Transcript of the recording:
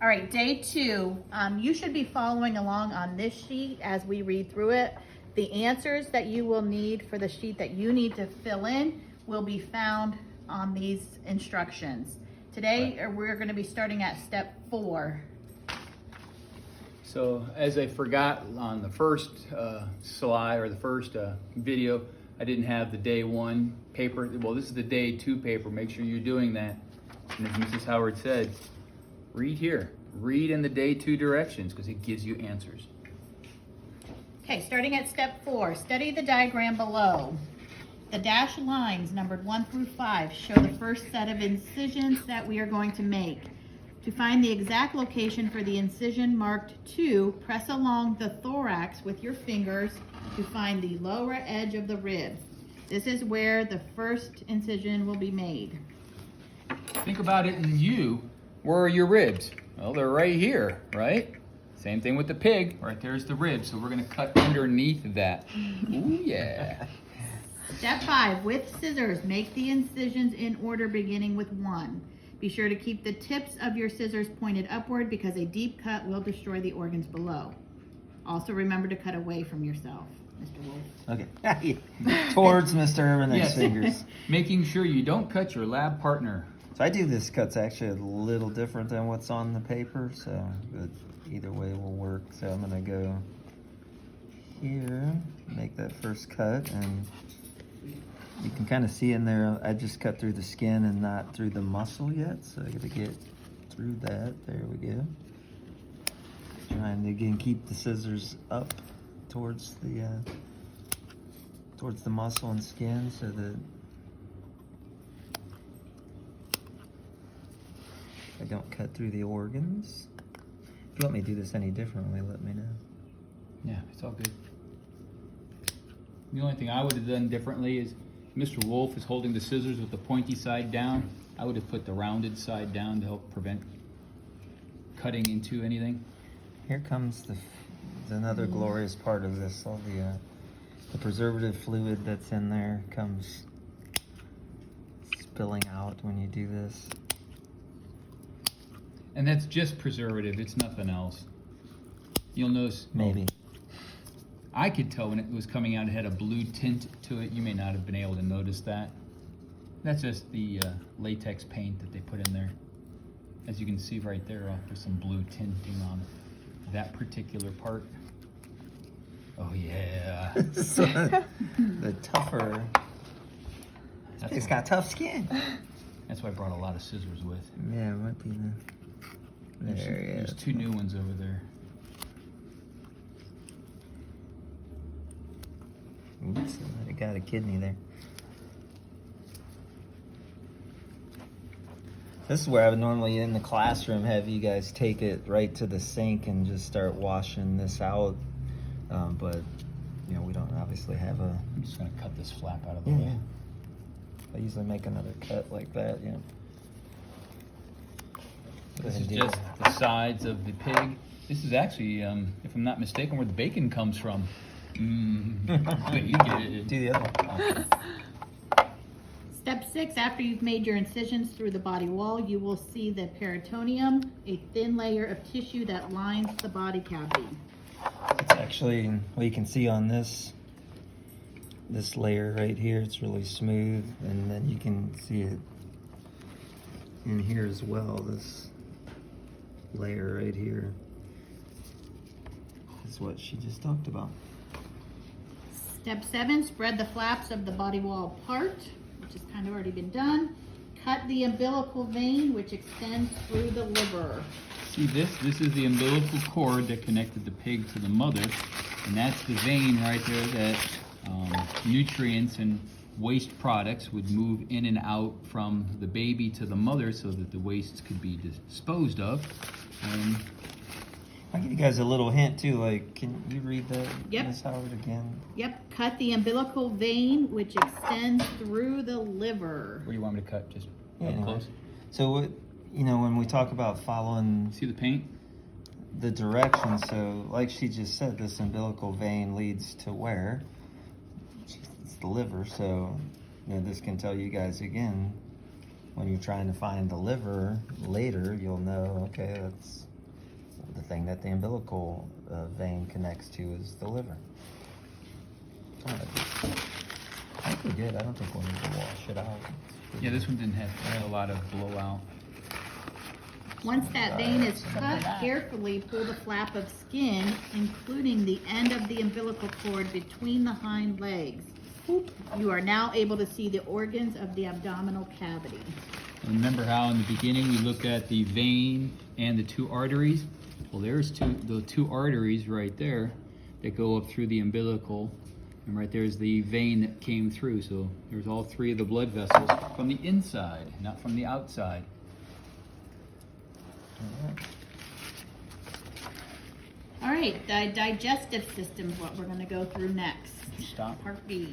All right, day 2. You should be following along on this sheet as we read through it. The answers that you will need for the sheet that you need to fill in will be found on these instructions. Today, we're going to be starting at step 4. So as I forgot on the first slide or the first video, I didn't have the day 1 paper. Well, this is the day 2 paper. Make sure you're doing that. And as Mrs. Howard said, read here. Read in the day 2 directions because it gives you answers. Okay, starting at step 4, study the diagram below. The dashed lines numbered 1 through 5 show the first set of incisions that we are going to make. To find the exact location for the incision marked 2, press along the thorax with your fingers to find the lower edge of the rib. This is where the first incision will be made. Think about it in you. Where are your ribs? Well, they're right here, right? Same thing with the pig. Right there's the rib, so we're gonna cut underneath that. Ooh, yeah. Step 5, with scissors, make the incisions in order beginning with 1. Be sure to keep the tips of your scissors pointed upward because a deep cut will destroy the organs below. Also remember to cut away from yourself, Mr. Wolf. Okay. Towards Mr. Urban's Yes. fingers. Making sure you don't cut your lab partner. So I do this cut's actually a little different than what's on the paper, so but either way will work. So I'm gonna go here, make that first cut, and you can kind of see in there, I just cut through the skin and not through the muscle yet, so I gotta get through that. There we go. Trying to, again, keep the scissors up towards the muscle and skin so that I don't cut through the organs. If you want me to do this any differently, let me know. Yeah, it's all good. The only thing I would have done differently is Mr. Wolf is holding the scissors with the pointy side down. I would have put the rounded side down to help prevent cutting into anything. Here comes another glorious part of this. All the preservative fluid that's in there comes spilling out when you do this. And that's just preservative, it's nothing else. You'll notice. Maybe. I could tell when it was coming out, it had a blue tint to it. You may not have been able to notice that. That's just the latex paint that they put in there. As you can see right there, there's some blue tinting on that particular part. Oh yeah. The tougher. It's got tough skin. That's why I brought a lot of scissors with. Yeah, it might be the. There's 2 new ones over there. Oops, I got a kidney there. This is where I would normally in the classroom have you guys take it right to the sink and just start washing this out. But you know, we don't obviously have a. I'm just gonna cut this flap out of the way. I usually make another cut like that, you know. This is just the sides of the pig. This is actually, if I'm not mistaken, where the bacon comes from. Bacon. Do the other one. Step 6, after you've made your incisions through the body wall, you will see the peritoneum, a thin layer of tissue that lines the body cavity. It's actually, well, you can see on this layer right here, it's really smooth, and then you can see it in here as well. This layer right here is what she just talked about. Step 7, spread the flaps of the body wall apart, which has kind of already been done. Cut the umbilical vein, which extends through the liver. See this? This is the umbilical cord that connected the pig to the mother, and that's the vein right there that nutrients and waste products would move in and out from the baby to the mother so that the wastes could be disposed of. I'll give you guys a little hint too, like, can you read that, Yep. Ms. Howard, again? Yep, cut the umbilical vein, which extends through the liver. Where do you want me to cut? Just Yeah, up close? So, what, you know, when we talk about following See the paint? the directions, so like she just said, this umbilical vein leads to where? It's the liver, so you know, this can tell you guys again, when you're trying to find the liver later, you'll know, okay, that's the thing that the umbilical vein connects to is the liver. I think we're good. I don't think we'll need to wash it out. Yeah, this one didn't have a lot of blowout. Once that vein is cut, carefully pull the flap of skin, including the end of the umbilical cord between the hind legs. You are now able to see the organs of the abdominal cavity. Remember how in the beginning we looked at the vein and the two arteries? Well, there's the two arteries right there that go up through the umbilical, and right there's the vein that came through. So there's all three of the blood vessels from the inside, not from the outside. All right, the digestive system is what we're going to go through next. Stop. Part B.